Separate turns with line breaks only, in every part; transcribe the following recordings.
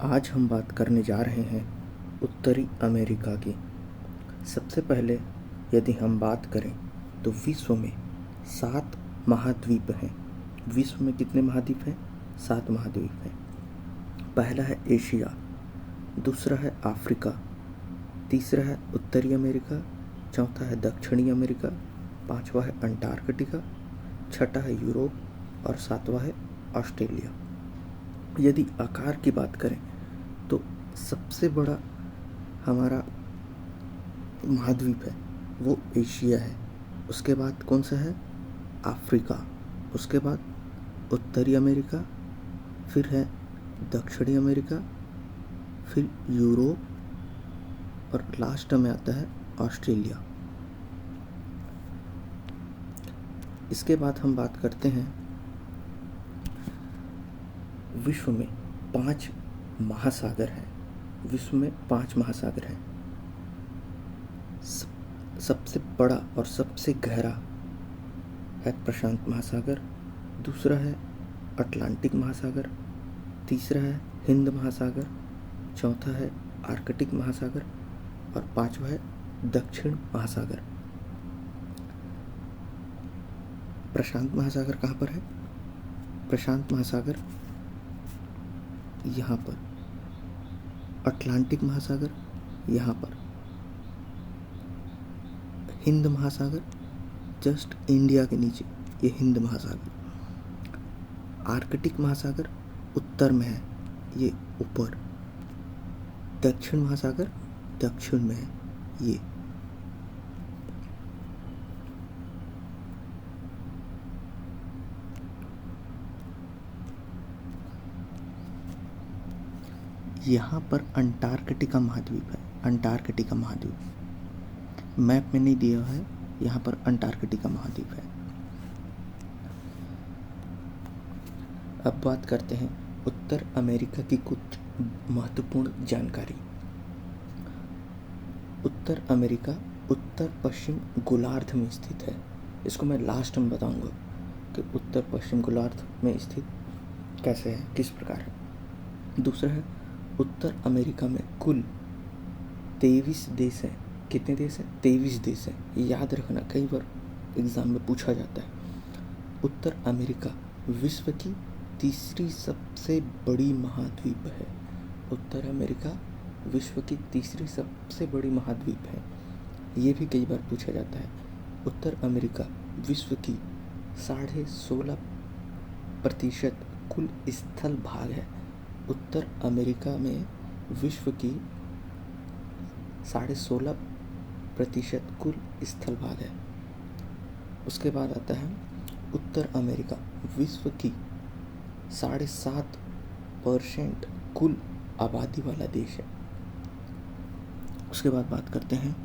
आज हम बात करने जा रहे हैं उत्तरी अमेरिका की। सबसे पहले यदि हम बात करें तो विश्व में 7 महाद्वीप हैं। विश्व में कितने महाद्वीप हैं? 7 महाद्वीप हैं। पहला है एशिया, दूसरा है अफ्रीका, तीसरा है उत्तरी अमेरिका, चौथा है दक्षिणी अमेरिका, पांचवा है अंटार्कटिका, छठा है यूरोप और सातवां है ऑस्ट्रेलिया। यदि आकार की बात करें तो सबसे बड़ा हमारा महाद्वीप है वो एशिया है। उसके बाद कौन सा है? अफ्रीका। उसके बाद उत्तरी अमेरिका, फिर है दक्षिणी अमेरिका, फिर यूरोप और लास्ट में आता है ऑस्ट्रेलिया। इसके बाद हम बात करते हैं विश्व में 5 महासागर हैं। विश्व में 5 महासागर हैं। सबसे बड़ा और सबसे गहरा है प्रशांत महासागर, दूसरा है अटलांटिक महासागर, तीसरा है हिंद महासागर, चौथा है आर्कटिक महासागर और पांचवा है दक्षिण महासागर। प्रशांत महासागर कहाँ पर है? प्रशांत महासागर यहाँ पर, अटलांटिक महासागर यहाँ पर, हिंद महासागर जस्ट इंडिया के नीचे, ये हिंद महासागर। आर्कटिक महासागर उत्तर में है, ये ऊपर। दक्षिण महासागर दक्षिण में है, ये। यहाँ पर अंटार्कटिका महाद्वीप है। अंटार्कटिका महाद्वीप मैप में नहीं दिया है, यहाँ पर अंटार्कटिका महाद्वीप है। अब बात करते हैं उत्तर अमेरिका की कुछ महत्वपूर्ण जानकारी। उत्तर अमेरिका उत्तर पश्चिम गोलार्ध में स्थित है। इसको मैं लास्ट में बताऊंगा कि उत्तर पश्चिम गोलार्ध में स्थित कैसे है, किस प्रकार है। दूसरा है उत्तर अमेरिका में कुल 23 देश हैं। कितने देश हैं? 23 देश हैं। ये याद रखना, कई बार एग्जाम में पूछा जाता है। उत्तर अमेरिका विश्व की तीसरी सबसे बड़ी महाद्वीप है। उत्तर अमेरिका विश्व की तीसरी सबसे बड़ी महाद्वीप है। ये भी कई बार पूछा जाता है। उत्तर अमेरिका विश्व की 16.5% कुल स्थल भाग है। उत्तर अमेरिका में विश्व की 16.5% कुल स्थल भाग है। उसके बाद आता है उत्तर अमेरिका विश्व की 7.5% कुल आबादी वाला देश है। उसके बाद बात करते हैं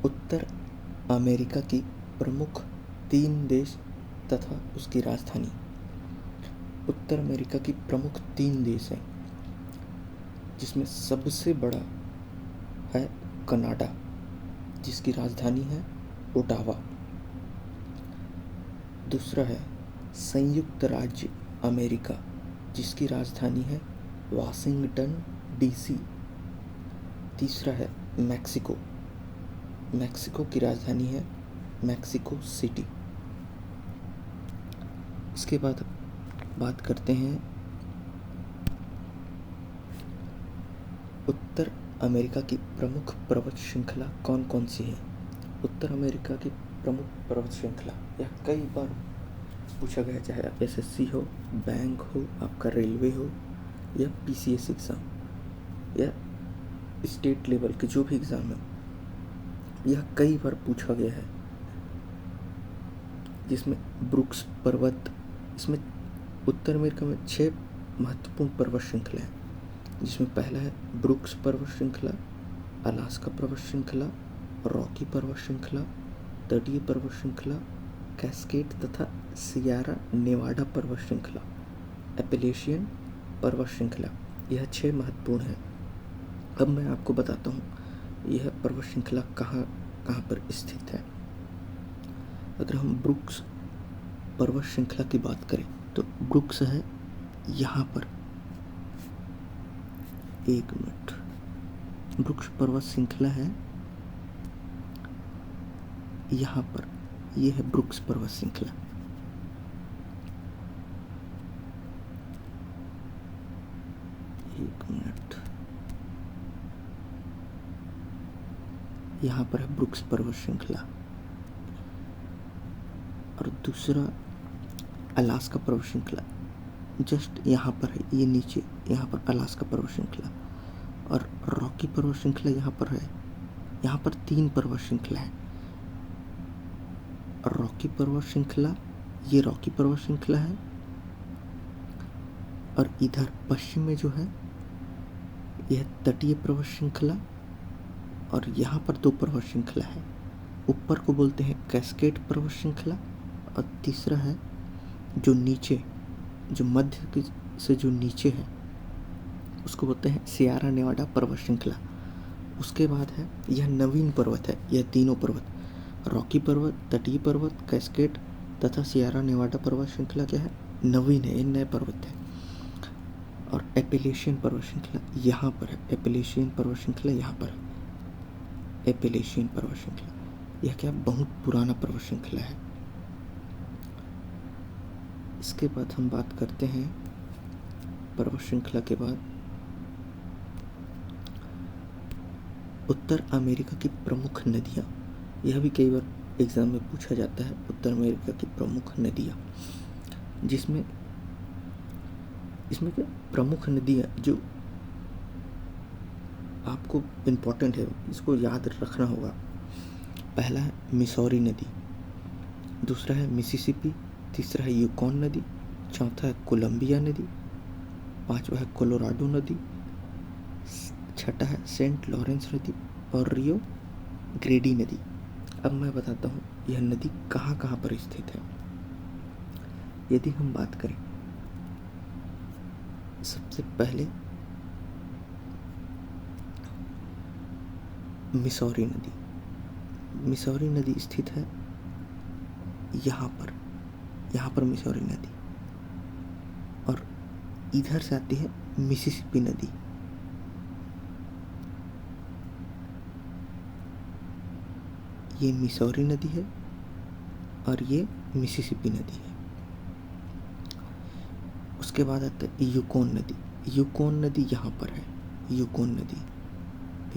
उत्तर अमेरिका की प्रमुख 3 देश तथा उसकी राजधानी। उत्तर अमेरिका की प्रमुख 3 देश हैं, जिसमें सबसे बड़ा है कनाडा, जिसकी राजधानी है ओटावा। दूसरा है संयुक्त राज्य अमेरिका, जिसकी राजधानी है वाशिंगटन डीसी। तीसरा है मैक्सिको, मैक्सिको की राजधानी है मैक्सिको सिटी। इसके बाद बात करते हैं उत्तर अमेरिका की प्रमुख पर्वत श्रृंखला कौन कौन सी है। उत्तर अमेरिका की प्रमुख पर्वत श्रृंखला, यह कई बार पूछा गया, चाहे आप एसएससी हो, बैंक हो, आपका रेलवे हो या पीसीएस एग्ज़ाम या स्टेट लेवल के जो भी एग्ज़ाम है, यह कई बार पूछा गया है। जिसमें ब्रुक्स पर्वत, इसमें उत्तर अमेरिका में 6 महत्वपूर्ण पर्वत श्रृंखला हैं, जिसमें पहला है ब्रुक्स पर्वत श्रृंखला, अलास्का पर्वत श्रृंखला, रॉकी पर्वत श्रृंखला, तटीय पर्वत श्रृंखला, कैस्केड तथा सियरा नेवाडा पर्वत श्रृंखला, एपेलेशियन पर्वत श्रृंखला। यह 6 महत्वपूर्ण है। अब मैं आपको बताता हूँ यह पर्वत श्रृंखला कहाँ कहाँ पर स्थित है। अगर हम ब्रुक्स पर्वत श्रृंखला की बात करें तो ब्रुक्स है यहाँ पर, एक मिनट, ब्रुक्स पर्वत श्रृंखला है यहाँ पर, ये है ब्रुक्स पर्वत श्रृंखला। एक मिनट, यहाँ पर है ब्रुक्स पर्वत श्रृंखला। और दूसरा अलास्का पर्वत श्रृंखला जस्ट यहाँ पर है, ये नीचे यहाँ पर अलास्का पर्वत श्रृंखला। और रॉकी पर्वत श्रृंखला यहाँ पर है। यहाँ पर 3 पर्वत श्रृंखला है। रॉकी पर्वत श्रृंखला, ये रॉकी पर्वत श्रृंखला है। और इधर पश्चिम में जो है यह तटीय पर्वत श्रृंखला। और यहाँ पर 2 पर्वत श्रृंखला है। ऊपर को बोलते हैं कैस्केड पर्वत श्रृंखला, और तीसरा है जो नीचे, जो मध्य से जो नीचे है उसको बोलते हैं सियरा नेवाडा पर्वत श्रृंखला। उसके बाद है यह नवीन पर्वत है। यह तीनों पर्वत, रॉकी पर्वत, तटीय पर्वत, कैस्केड तथा सियरा नेवाडा पर्वत श्रृंखला क्या है, नवीन है, ये नए पर्वत है। और एपेलेशियन पर्वत श्रृंखला यहाँ पर है। एपेलेशियन पर्वत श्रृंखला यहाँ पर है। एपेलेशियन पर्वत श्रृंखला यह क्या, बहुत पुराना पर्वत श्रृंखला है। इसके बाद हम बात करते हैं पर्वत श्रृंखला के बाद उत्तर अमेरिका की प्रमुख नदियाँ। यह भी कई बार एग्जाम में पूछा जाता है, उत्तर अमेरिका की प्रमुख नदियाँ, जिसमें इसमें क्या प्रमुख नदियाँ जो आपको इम्पोर्टेंट है, इसको याद रखना होगा। पहला है मिसौरी नदी, दूसरा है मिसिसिपी, तीसरा है यूकॉन नदी, चौथा है कोलंबिया नदी, पांचवा है कोलोराडो नदी, छठा है सेंट लॉरेंस नदी और रियो ग्रेडी नदी। अब मैं बताता हूँ यह नदी कहाँ कहाँ पर स्थित है। यदि हम बात करें सबसे पहले मिसौरी नदी। मिसौरी नदी स्थित है यहाँ पर मिसौरी नदी। और इधर से आती है मिसिसिपी नदी। ये मिसौरी नदी है और ये मिसिसिपी नदी है। उसके बाद आता है यूकॉन नदी। यूकॉन नदी यहाँ पर है। यूकॉन नदी,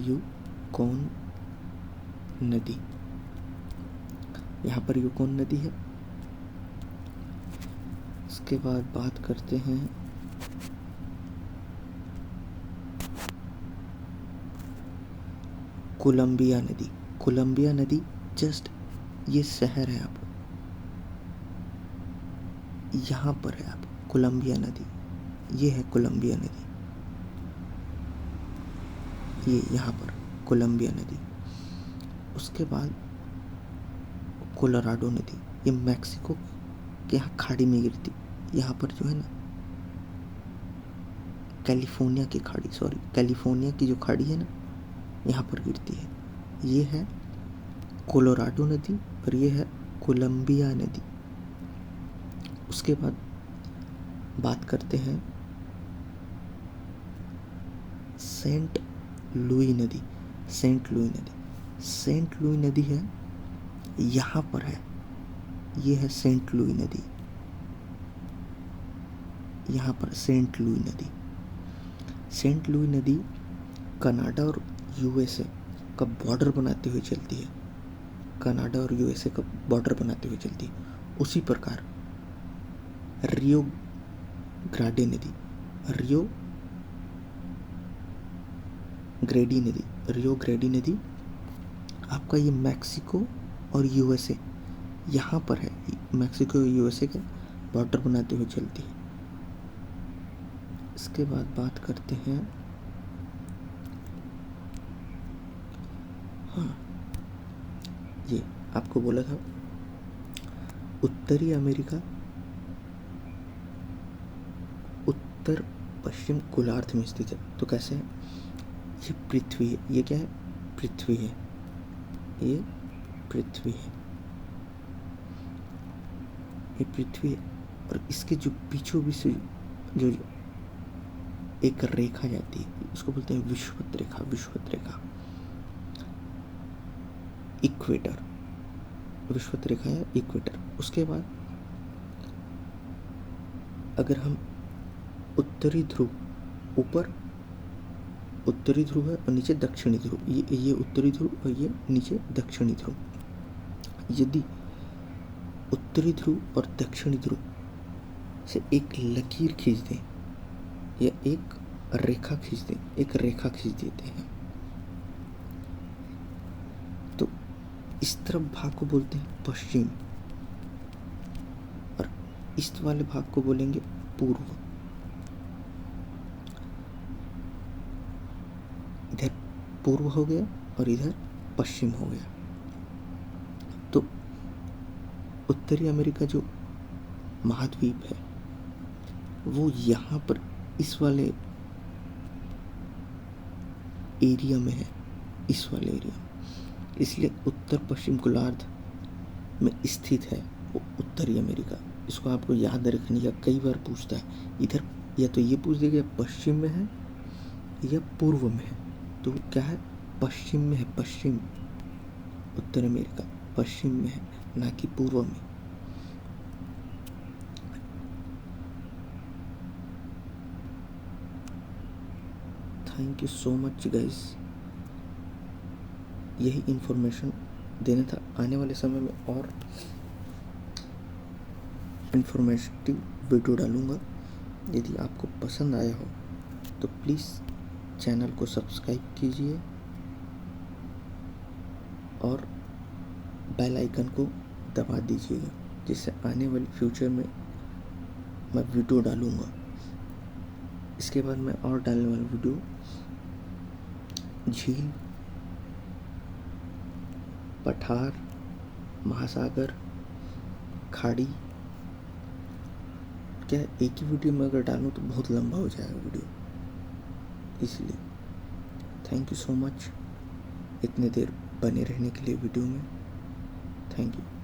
यूकॉन नदी यहाँ पर यूकॉन नदी है। उसके बाद बात करते हैं कोलंबिया नदी। कोलंबिया नदी जस्ट ये शहर है, आप यहाँ पर है। आप कोलंबिया नदी, ये है कोलंबिया नदी, ये यहाँ पर कोलंबिया नदी। उसके बाद कोलोराडो नदी, ये मैक्सिको के यहाँ खाड़ी में गिरती, यहाँ पर जो है ना कैलिफोर्निया की खाड़ी, कैलिफोर्निया की जो खाड़ी है ना यहाँ पर गिरती है। ये है कोलोराडो नदी और ये है कोलंबिया नदी। उसके बाद बात करते हैं सेंट लुई नदी। सेंट लुई नदी, सेंट लुई नदी है यहाँ पर है। ये है सेंट लुई नदी, यहाँ पर सेंट लुई नदी। सेंट लुई नदी कनाडा और यूएसए का बॉर्डर बनाते हुए चलती है। कनाडा और यूएसए का बॉर्डर बनाते हुए चलती है। उसी प्रकार रियो ग्रांडे नदी, रियो ग्रेडी नदी, रियो ग्रेडी नदी आपका ये मैक्सिको और यूएसए यहाँ पर है। मैक्सिको और यूएसए का बॉर्डर बनाते हुए चलती है। इसके बाद बात करते हैं ये आपको बोला था उत्तरी अमेरिका उत्तर पश्चिम गोलार्ध में स्थित है। तो कैसे है, ये पृथ्वी है। ये क्या है, पृथ्वी है। ये पृथ्वी है, ये पृथ्वी है। और इसके जो बीचों बीच जो एक रेखा जाती है उसको बोलते हैं विषुवत रेखा। विषुवत रेखा, इक्वेटर, विषुवत रेखा या इक्वेटर। उसके बाद अगर हम उत्तरी ध्रुव, ऊपर उत्तरी ध्रुव है और नीचे दक्षिणी ध्रुव, ये उत्तरी ध्रुव और ये नीचे दक्षिणी ध्रुव। यदि उत्तरी ध्रुव और दक्षिणी ध्रुव से एक लकीर खींच दें या एक रेखा खींच दें, एक रेखा खींच देते हैं, तो इस तरफ भाग को बोलते हैं पश्चिम और इस वाले भाग को बोलेंगे पूर्व। इधर पूर्व हो गया और इधर पश्चिम हो गया। तो उत्तरी अमेरिका जो महाद्वीप है वो यहाँ पर इस वाले एरिया में है, इस वाले एरिया में, इसलिए उत्तर पश्चिम गोलार्ध में स्थित है वो उत्तरी अमेरिका। इसको आपको याद रखने का, कई बार पूछता है इधर, या तो ये पूछ देगा पश्चिम में है या पूर्व में है, तो क्या है, पश्चिम में है। पश्चिम, उत्तर अमेरिका पश्चिम में है, ना कि पूर्व में। Thank you so much guys, यही इन्फॉर्मेशन देना था। आने वाले समय में और इन्फॉर्मेटिव वीडियो डालूँगा। यदि आपको पसंद आया हो तो प्लीज़ चैनल को सब्सक्राइब कीजिए और बेल आइकन को दबा दीजिएगा, जिससे आने वाले फ्यूचर में मैं वीडियो डालूँगा। इसके बाद मैं और डालने वाला वीडियो झील, पठार, महासागर, खाड़ी, क्या एक ही वीडियो में अगर डालूँ तो बहुत लंबा हो जाएगा वीडियो, इसलिए थैंक यू सो मच इतने देर बने रहने के लिए वीडियो में। Thank you.